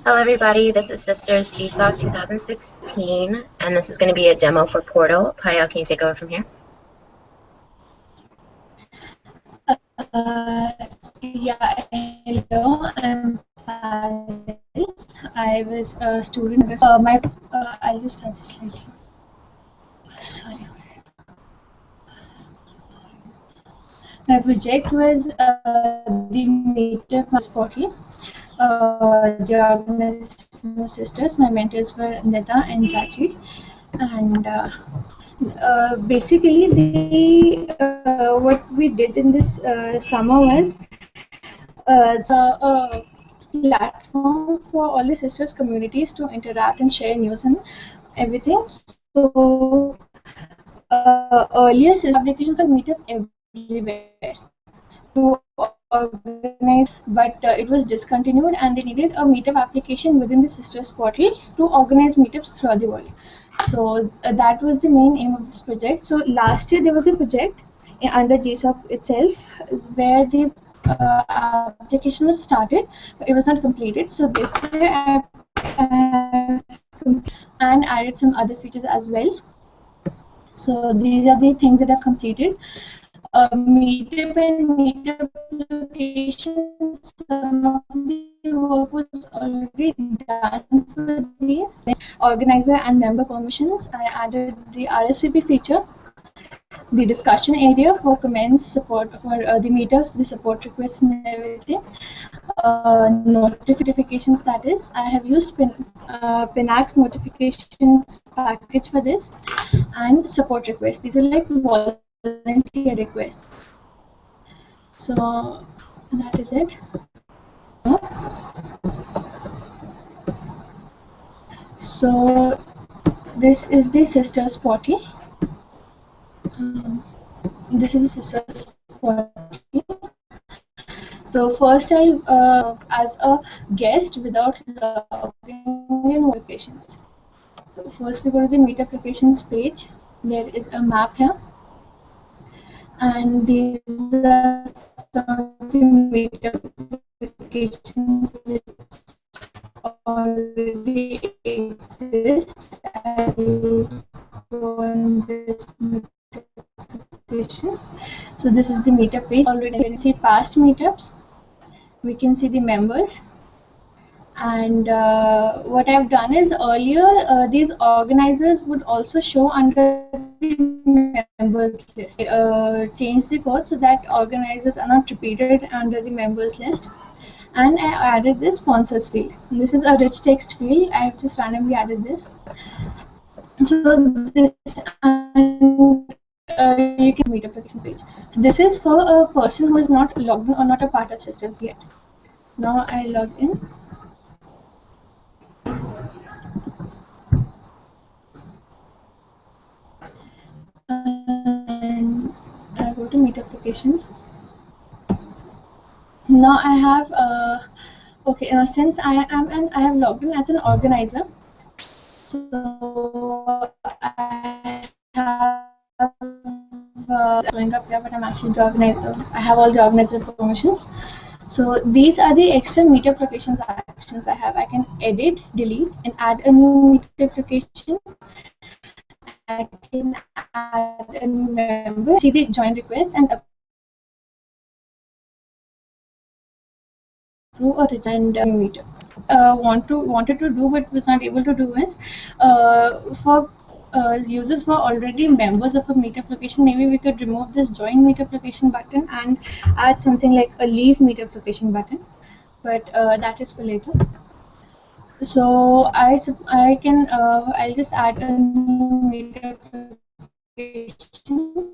Hello everybody, this is Sisters GSoC 2016, and this is going to be a demo for Portal. Payal, can you take over from here? Yeah, hello, I'm Payal. I was a student. I'll just start this slightly. Sorry. My project was the Meetup portal. The organization was Sisters. My mentors were Nita and Chachi. And basically, what we did in this summer was a platform for all the sisters communities to interact and share news and everything. So earlier sister applications for meetup everywhere to organize, but it was discontinued and they needed a meetup application within the sisters portal to organize meetups throughout the world. So that was the main aim of this project. So last year there was a project under GSoC itself where the application was started, but it was not completed. So this year I have and added some other features as well. So these are the things that I've completed. Meetup and meetup locations, some of the work was already done for these. Organizer and member permissions, I added the RSVP feature, the discussion area for comments, support for the meetups, the support requests and everything. Notifications, that is, I have used Pinax notifications package for this, and support requests. These are like volunteer requests. So that is it. So this is the Sisters portal. This is the Sisters portal. So first I'll as a guest without logging in locations. So first we go to the meetup locations page. There is a map here, and these are some of the meetup locations which already exist. I'll go on this meetup location. So this is the meetup page. Already, we can see past meetups. We can see the members. And what I've done is earlier these organizers would also show under the members list. Change the code so that organizers are not repeated under the members list. And I added this sponsors field. And this is a rich text field. I have just randomly added this. So this you can meet application page. So this is for a person who is not logged in or not a part of Sisters yet. Now I log in. And I go to meet applications. Now I have okay, since I have logged in as an organizer, so I have showing up here, but I'm actually the organizer. I have all the organizer permissions. So these are the extra meetup locations actions I have. I can edit, delete, and add a new meetup location. I can add a new member, see the join request, and approve or reject and meetup. Wanted to do but was not able to do is for users who are already members of a meetup location, maybe we could remove this join meetup location button and add something like a leave meetup location button, but that is for later. So I can I'll just add a new meetup location.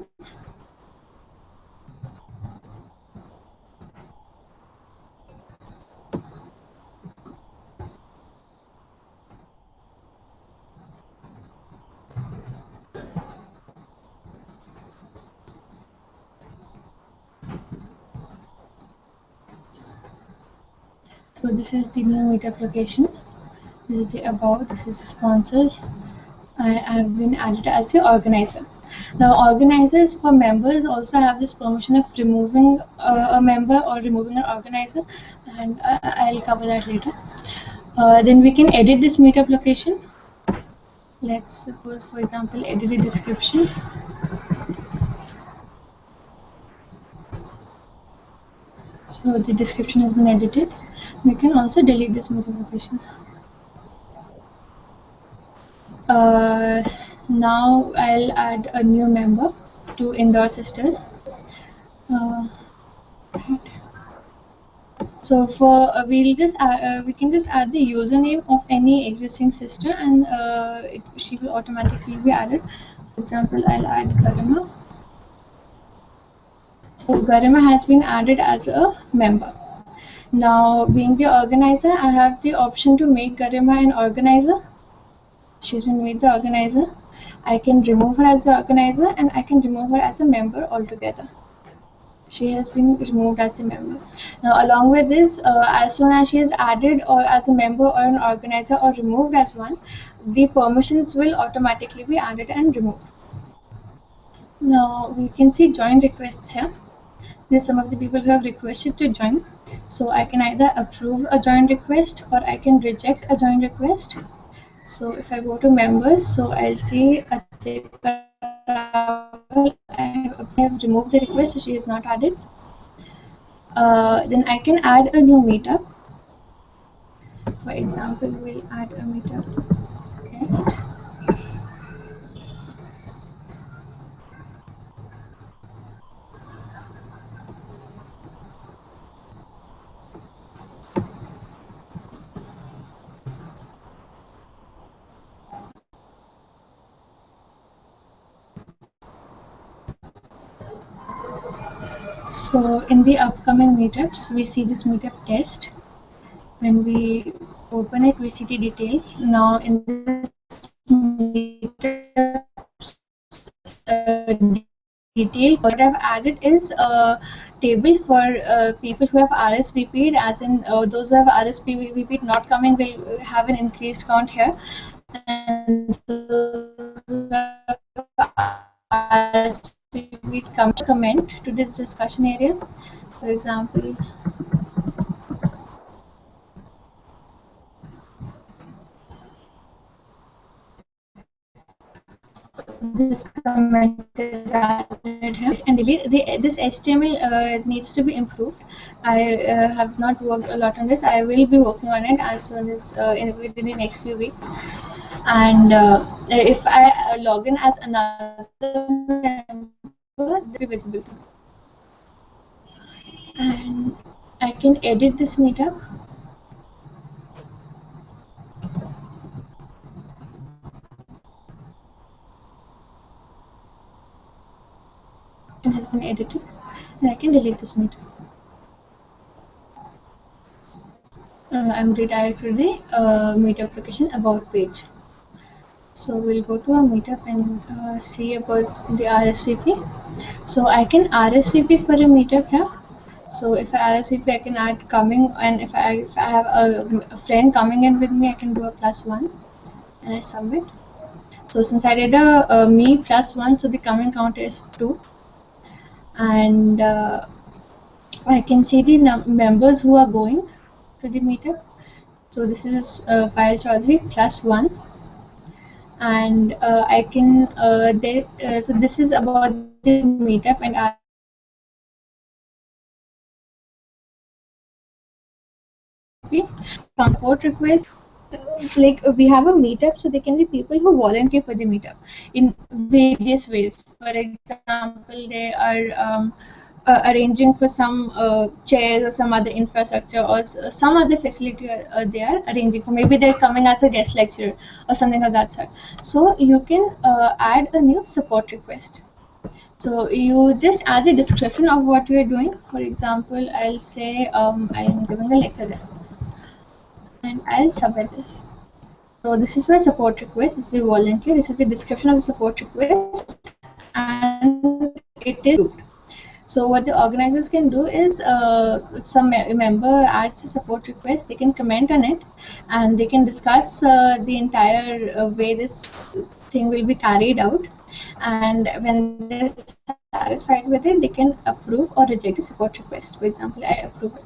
So this is the new meetup location. This is the about. This is the sponsors. I have been added as the organizer. Now organizers for members also have this permission of removing a member or removing an organizer. and I'll cover that later. Then we can edit this meetup location. Let's suppose, for example, edit the description. So the description has been edited. We can also delete this meetup location. Now I'll add a new member to Indore Sisters. Right. So for we can just add the username of any existing sister, and she will automatically be added. For example, I'll add Garima. So Garima has been added as a member. Now, being the organizer, I have the option to make Garima an organizer. She's been made the organizer. I can remove her as the organizer, and I can remove her as a member altogether. She has been removed as the member. Now, along with this, as soon as she is added or as a member or an organizer or removed as one, the permissions will automatically be added and removed. Now, we can see join requests here. There's some of the people who have requested to join. So I can either approve a join request or I can reject a join request. So if I go to members, so I'll see Atika Rawal. I have removed the request, so she is not added. Then I can add a new meetup. For example, we'll add a meetup guest. So in the upcoming meetups, we see this meetup guest. When we open it, we see the details. Now in this meetups detail, what I've added is a table for people who have RSVP'd, as in those who have RSVP'd not coming will have an increased count here, and those who have RSVP'd come to comment to the discussion area. For example, this comment is added here and delete this HTML needs to be improved. I have not worked a lot on this. I will be working on it as soon as within the next few weeks. And if I log in as another member, will be visible. And I can edit this meetup. It has been edited, and I can delete this meetup. I'm redirected to the meetup location about page. So we'll go to a meetup and see about the RSVP. So I can RSVP for a meetup here. So if I RSVP, I can add coming, and if I have a friend coming in with me, I can do a +1, and I submit. So since I did a me +1, so the coming count is 2, and I can see the members who are going to the meetup. So this is Payal Chaudhary +1, and I can so this is about the meetup and support request. Like we have a meetup, so there can be people who volunteer for the meetup in various ways. For example, they are arranging for some chairs or some other infrastructure or some other facility they are arranging for. Maybe they're coming as a guest lecturer or something of that sort. So you can add a new support request. So you just add the description of what you are doing. For example, I'll say I am giving a lecture there, and I'll submit this. So this is my support request. This is a volunteer. This is the description of the support request, and it is approved. So what the organizers can do is, if some member adds a support request, they can comment on it, and they can discuss the entire way this thing will be carried out. And when they're satisfied with it, they can approve or reject the support request. For example, I approve it.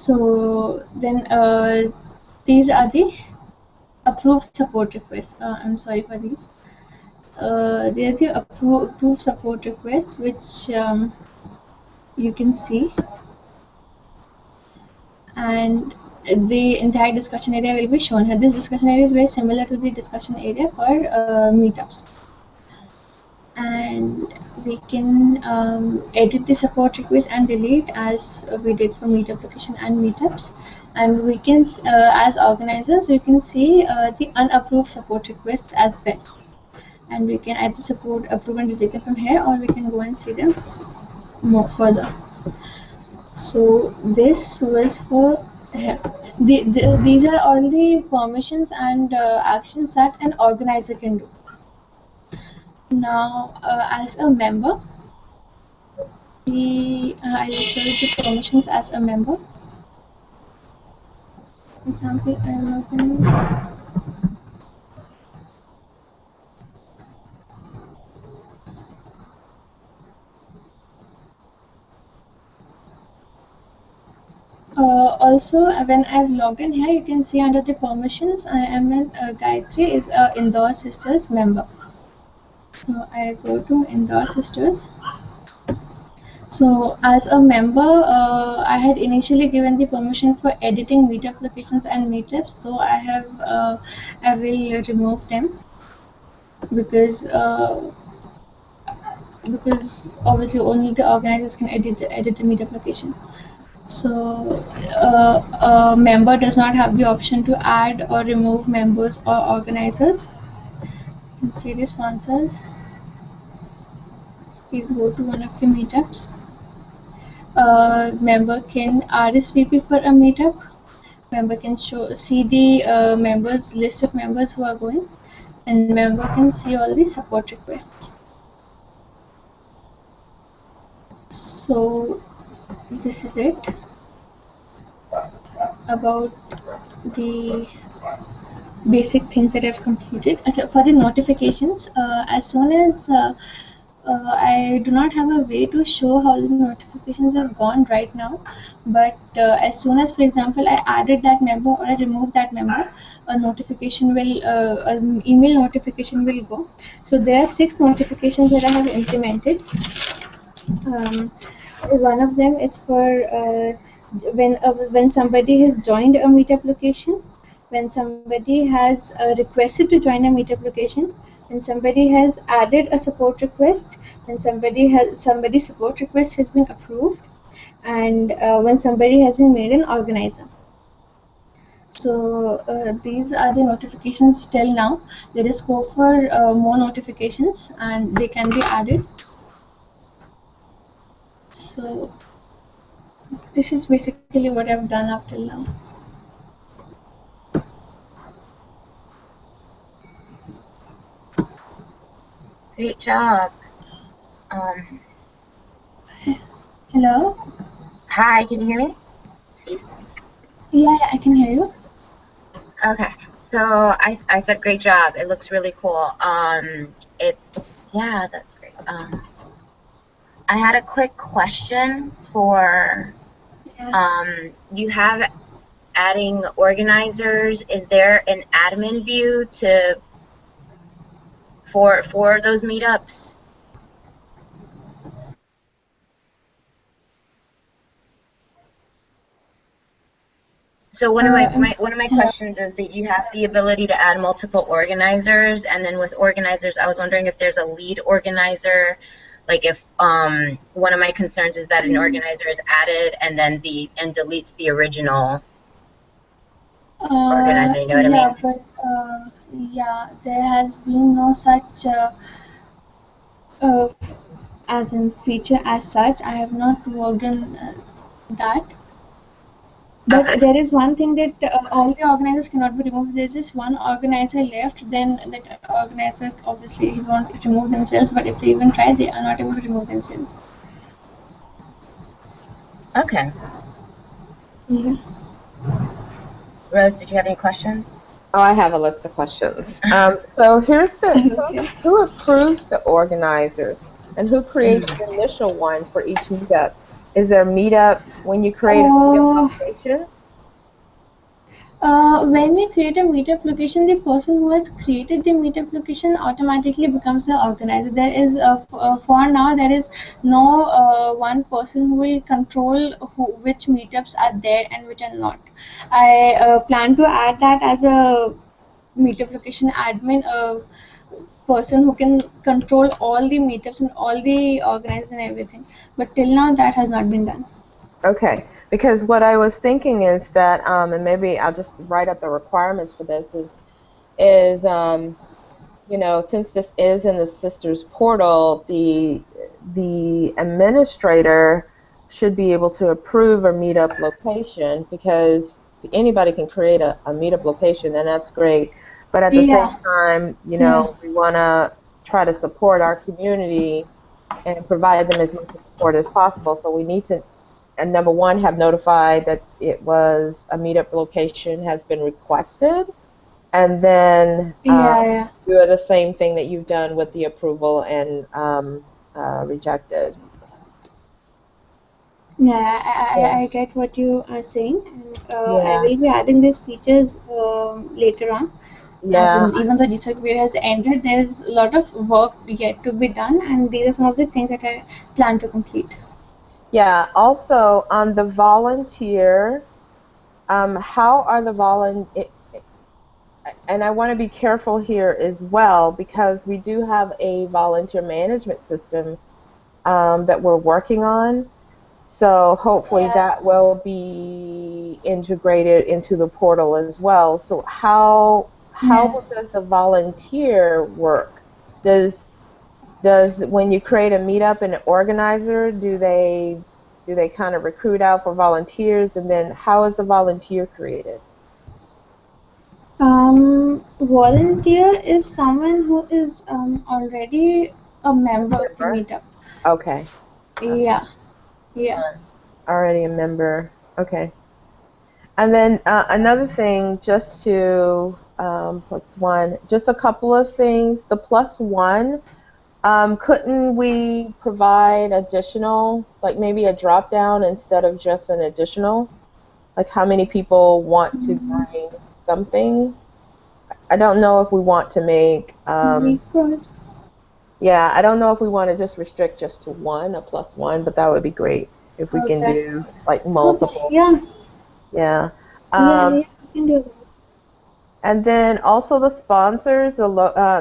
So then these are the approved support requests. I'm sorry for these. They are the approved support requests, which you can see, and the entire discussion area will be shown here. This discussion area is very similar to the discussion area for meetups, and we can edit the support request and delete as we did for meet application and meetups. And we can, as organizers, we can see the unapproved support requests as well, and we can either support approve and reject them from here, or we can go and see them more further. So this was for here. These are all the permissions and actions that an organizer can do. Now, as a member, I'll show you the permissions as a member. Example, I'm opening. Also, when I've logged in here, you can see under the permissions, I am an Gayatri is a Indore Sisters member. So I go to Indore Sisters. So as a member, I had initially given the permission for editing meet applications and meetups, though I will remove them because obviously only the organizers can edit the meet application. So a member does not have the option to add or remove members or organizers. You can see the sponsors. We go to one of the meetups. Member can RSVP for a meetup. Member can see the members list of members who are going, and member can see all the support requests. So this is it about the basic things that I've completed. For the notifications, as soon as I do not have a way to show how the notifications have gone right now, but as soon as, for example, I added that member or I removed that member, a notification will, an email notification will go. So there are 6 notifications that I have implemented. One of them is for when somebody has joined a meet application, when somebody has requested to join a meet application, when somebody has added a support request, when somebody's support request has been approved, and when somebody has been made an organizer. So these are the notifications till now. There is scope for more notifications, and they can be added. So this is basically what I've done up till now. Great job. Hello? Hi, can you hear me? Yeah, I can hear you. Okay, so I said great job. It looks really cool. Yeah, that's great. I had a quick question for you have adding organizers. Is there an admin view for those meetups? So one of my questions is that you have the ability to add multiple organizers, and then with organizers, I was wondering if there's a lead organizer. Like if one of my concerns is that an organizer is added and then deletes the original organizer. You know what I mean? But yeah, there has been no such as in feature as such. I have not worked on that. But Okay. there is one thing that all the organizers cannot be removed. There's just one organizer left. Then that organizer obviously he won't remove themselves. But if they even try, they are not able to remove themselves. Okay. Yeah. Rose, did you have any questions? Oh, I have a list of questions. So here's who approves the organizers and who creates the initial one for each meetup? Is there a meetup when you create a meetup location? When we create a meetup location, the person who has created the meetup location automatically becomes the organizer. There is for now there is no one person who will control which meetups are there and which are not. I plan to add that as a meetup location admin, a person who can control all the meetups and all the organizers and everything. But till now that has not been done. Okay, because what I was thinking is that, and maybe I'll just write up the requirements for this, is you know, since this is in the Sisters portal, the administrator should be able to approve a meetup location, because anybody can create a meetup location, and that's great. But at the same Yeah, time, you yeah. know, we want to try to support our community and provide them as much support as possible. So we need to, and number one, have notified that it was a meetup location has been requested, and then Yeah, yeah. do the same thing that you've done with the approval and rejected. Yeah, Yeah. I get what you are saying, and I Yeah. will be adding these features later on. As Yeah. in, even though GSoC period has ended, there is a lot of work yet to be done, and these are some of the things that I plan to complete. Yeah. Also, on the volunteer, how are the and I want to be careful here as well, because we do have a volunteer management system that we're working on. So hopefully Yeah. that will be integrated into the portal as well. So how Yeah. does the volunteer work? Does when you create a meetup and an organizer, do they kind of recruit out for volunteers, and then how is the volunteer created? Volunteer is someone who is already a member of the Member? meetup. Okay. Yeah, yeah. Already a member. Okay. And then another thing, just to plus one, just a couple of things. The plus one, couldn't we provide additional, like maybe a drop down instead of just an additional? Like how many people want to Mm, bring something? I don't know if we want to make, we could. yeah, I don't know if we want to just restrict just to one, a plus one, but that would be great if we can Okay. do like Okay. multiple. Yeah. Yeah. Yeah. Um, Yeah. We can do that. And then also the sponsors,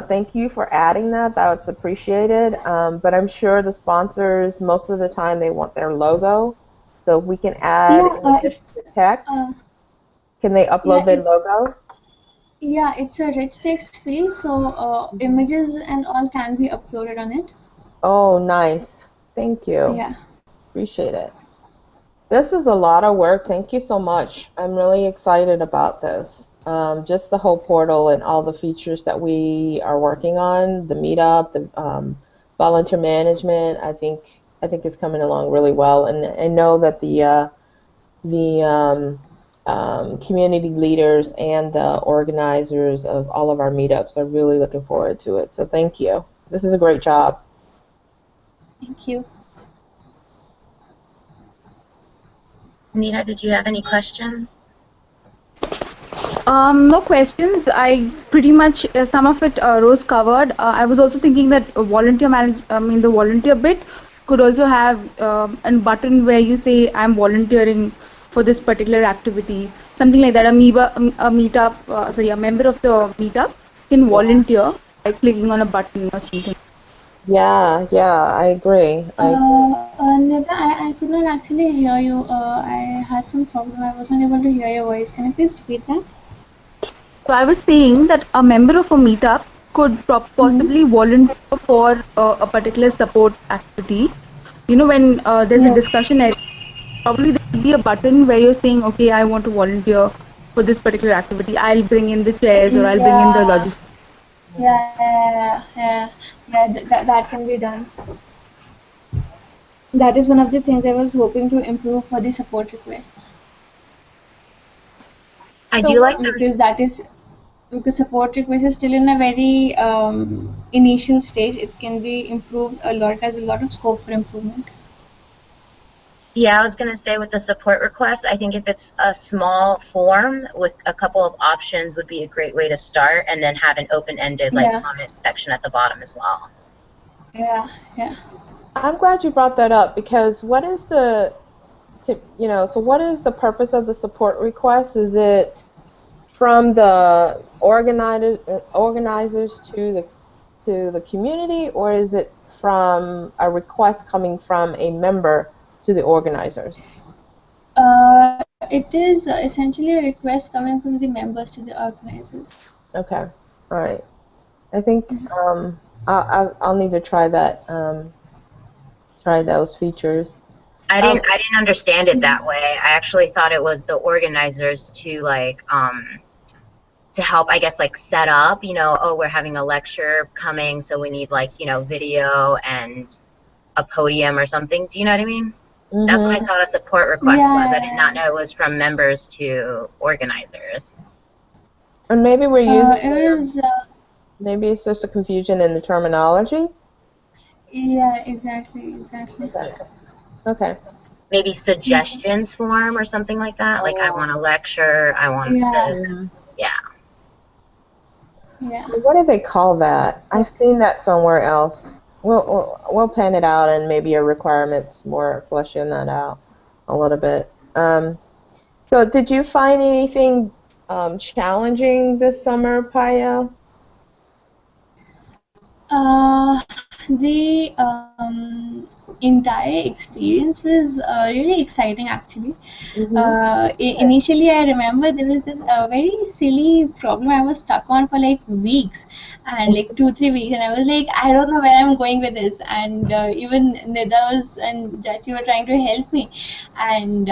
thank you for adding that. That's appreciated. But I'm sure the sponsors, most of the time, they want their logo. So if we can add, Yeah. in addition It's. to text, Uh. can they Yeah. upload their logo? It's a rich text field, so images and all can be uploaded on it. Oh, nice. Thank you. Yeah. Appreciate it. This is a lot of work. Thank you so much. I'm really excited about this. Just the whole portal and all the features that we are working on, the meetup, the volunteer management. I think it's coming along really well, and I know that the community leaders and the organizers of all of our meetups are really looking forward to it. So thank you. This is a great job. Thank you. Nita, did you have any questions? No questions. I pretty much some of it Rose covered. I was also thinking that the volunteer bit could also have a button where you say I'm volunteering for this particular activity, something like that. A meetup, sorry, a member of the meetup can Yeah. volunteer by clicking on a button or something. Yeah, yeah, I agree. I agree. Nita, I could not actually hear you. I had some problem. I wasn't able to hear your voice. Can you please repeat that? So I was saying that a member of a meetup could Mm-hmm. possibly volunteer for a particular support activity. You know, when there's a Yes. discussion, probably there will be a button where you're saying, okay, I want to volunteer for this particular activity. I'll bring in the chairs or I'll bring in the Yeah. logistics. That can be done. That is one of the things I was hoping to improve for the support requests. I do So like the Because that is because support request is still in a very initial stage. It can be improved a lot. It has a lot of scope for improvement. Yeah, I was gonna say with the support request, I think if it's a small form with a couple of options would be a great way to start, and then have an open-ended like Yeah, comment section at the bottom as well. yeah, yeah. I'm glad you brought that up because what is the so what is the purpose of the support request? Is it from the organizers to the community, or is it from a request coming from a member to the organizers? It is essentially a request coming from the members to the organizers. Okay, all right. I think I'll need to try that. Try those features. I didn't understand it that way. I actually thought it was the organizers to like to help, I guess, like set up, oh, we're having a lecture coming, so we need like, video and a podium or something. Do you know what I mean? That's what I Mm-hmm. thought a support request was. I did not Yeah, know it was from members to organizers. And maybe we're using it was. maybe it's just a confusion in the terminology. Yeah, exactly, exactly. Okay. Okay. Maybe suggestions form or something like that. Like, I want a lecture, I want Yeah, this. Mhm. Yeah. yeah. What do they call that? I've seen that somewhere else. We'll pen it out and maybe a requirements more fleshing that out a little bit. So did you find anything challenging this summer, Paya? The entire experience was really exciting actually. Mm-hmm. Initially, I remember there was this very silly problem I was stuck on for like weeks, and like 2 3 weeks, and I was like, I don't know where I'm going with this. And even Nidas and Jachi were trying to help me, and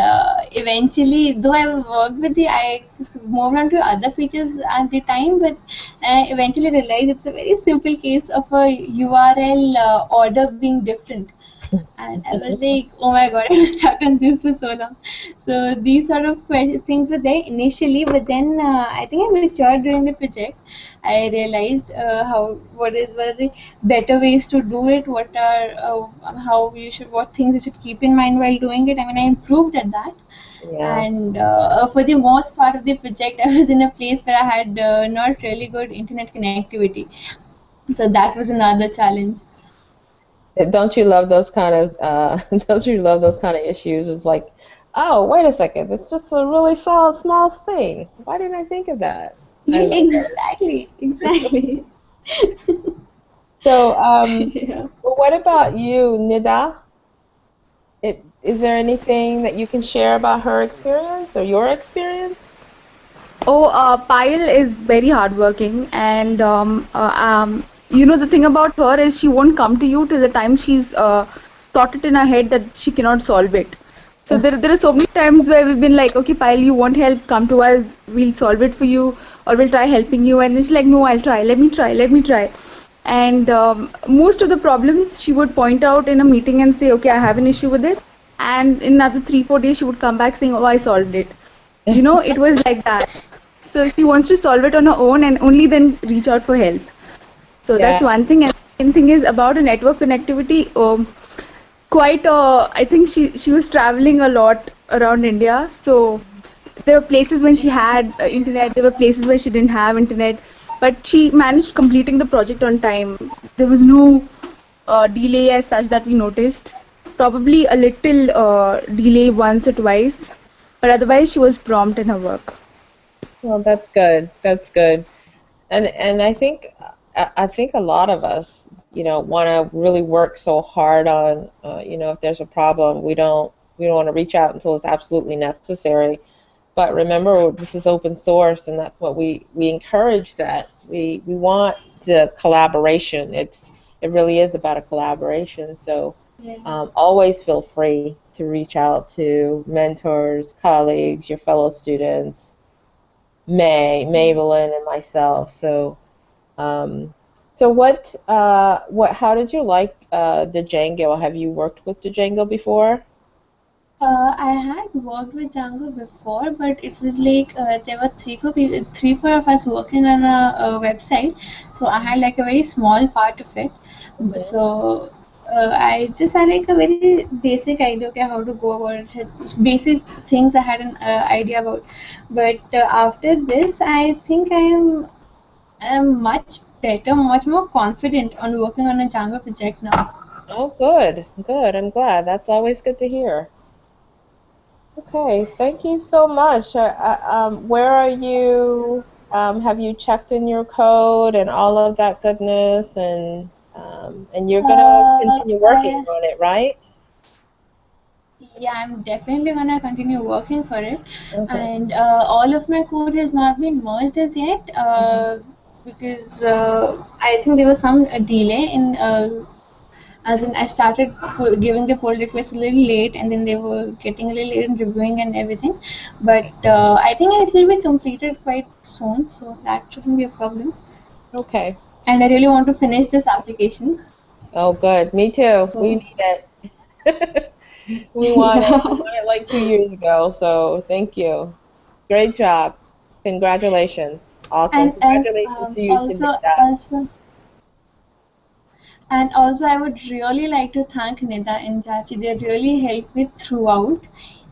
eventually, though I worked with I moved on to other features at the time, but I eventually realized it's a very simple case of a URL order being different. And I was like, oh my god, I was stuck on this for so long. So these sort of things were there initially, but then I think I matured during the project. I realized what are the better ways to do it. What are how you should what things you should keep in mind while doing it. I mean, I improved at that. Yeah. And for the most part of the project, I was in a place where I had not really good internet connectivity. So that was another challenge. Don't you love those kind of don't you love those kind of issues? It's like, oh, wait a second, it's just a really small thing. Why didn't I think of that? I Yeah, love exactly, exactly. So, Yeah. well, what about you, Nida? Is there anything that you can share about her experience or your experience? Oh, Payal is very hardworking, and the thing about her is she won't come to you till the time she's thought it in her head that she cannot solve it. So there are so many times where we've been like, okay, Payal, you want help? Come to us. We'll solve it for you, or we'll try helping you. And it's like, no, I'll try. Let me try. Let me try. And most of the problems she would point out in a meeting and say, okay, I have an issue with this. And in another 3 4 days, she would come back saying, oh, I solved it. It was like that. So she wants to solve it on her own and only then reach out for help. So that's Yeah. one thing. And the second thing is about a network connectivity. I think she was traveling a lot around India. So there were places when she had internet. There were places where she didn't have internet. But she managed completing the project on time. There was no delay as such that we noticed. Probably a little delay once or twice. But otherwise, she was prompt in her work. Well, that's good. That's good. And I think a lot of us, want to really work so hard on, if there's a problem, we don't want to reach out until it's absolutely necessary. But remember, this is open source, and that's what we encourage. That we want the collaboration. It really is about a collaboration. So Yeah. always feel free to reach out to mentors, colleagues, your fellow students, Maybelline, and myself. Um, so how did you like Django? Have you worked with Django before? I had worked with Django before, but it was like there were three, four of us working on a website. So I had like a very small part of it. Mhm. So I just had like a very basic idea, okay, how to go about it. Just basic things I had an idea about. But after this, I think I am much better, much more confident on working on a Django project now. Oh, good, good. I'm glad. That's always good to hear. Okay, thank you so much. Where are you? Have you checked in your code and all of that goodness, and you're gonna continue working I on it, right? Yeah, I'm definitely gonna continue working for it, Okay. and all of my code has not been merged as yet because I think there was some delay in. As in, I started giving the pull request a little late, and then they were getting a little late in reviewing and everything. But I think it will be completed quite soon, so that shouldn't be a problem. Okay. And I really want to finish this application. Oh, good. Me too. We So need it. We want it. We yeah, want it like 2 years ago. So thank you. Great job. Congratulations. Awesome. and Congratulations to you, also Shanita. also. And also, I would really like to thank Nida and Chachi. They really helped me throughout.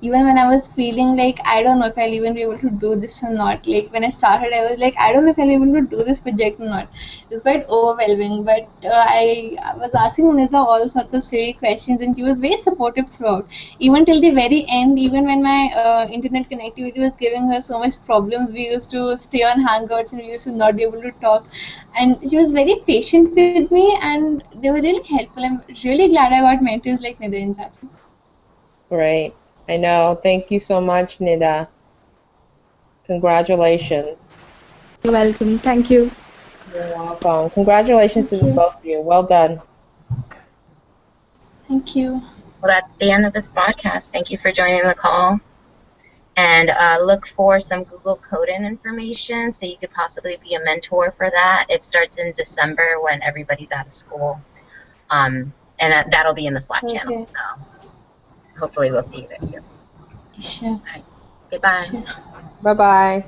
Even when I was feeling like I don't know if I'll even be able to do this or not. Like when I started, I was like, I don't know if I'll be able to do this project or not. It was quite overwhelming. But I was asking Nida all sorts of silly questions, and she was very supportive throughout. Even till the very end, even when my internet connectivity was giving her so much problems, we used to stay on Hangouts and we used to not be able to talk, and she was very patient with me, and they were really helpful. I'm really glad I got mentors like Nidhi and Chachi. Great. I know. Thank you so much, Nida. Congratulations. You're welcome. Thank you. You're welcome. Congratulations to Thank the you. both of you. Well done. Thank you. Well, that's the end of this podcast. Thank you for joining the call. And look for some Google Coding information so you could possibly be a mentor for that. It starts in December when everybody's out of school. And that'll be in the Slack channel. Okay. So hopefully we'll see you there too. Sure. All right. Goodbye. Sure. Bye-bye.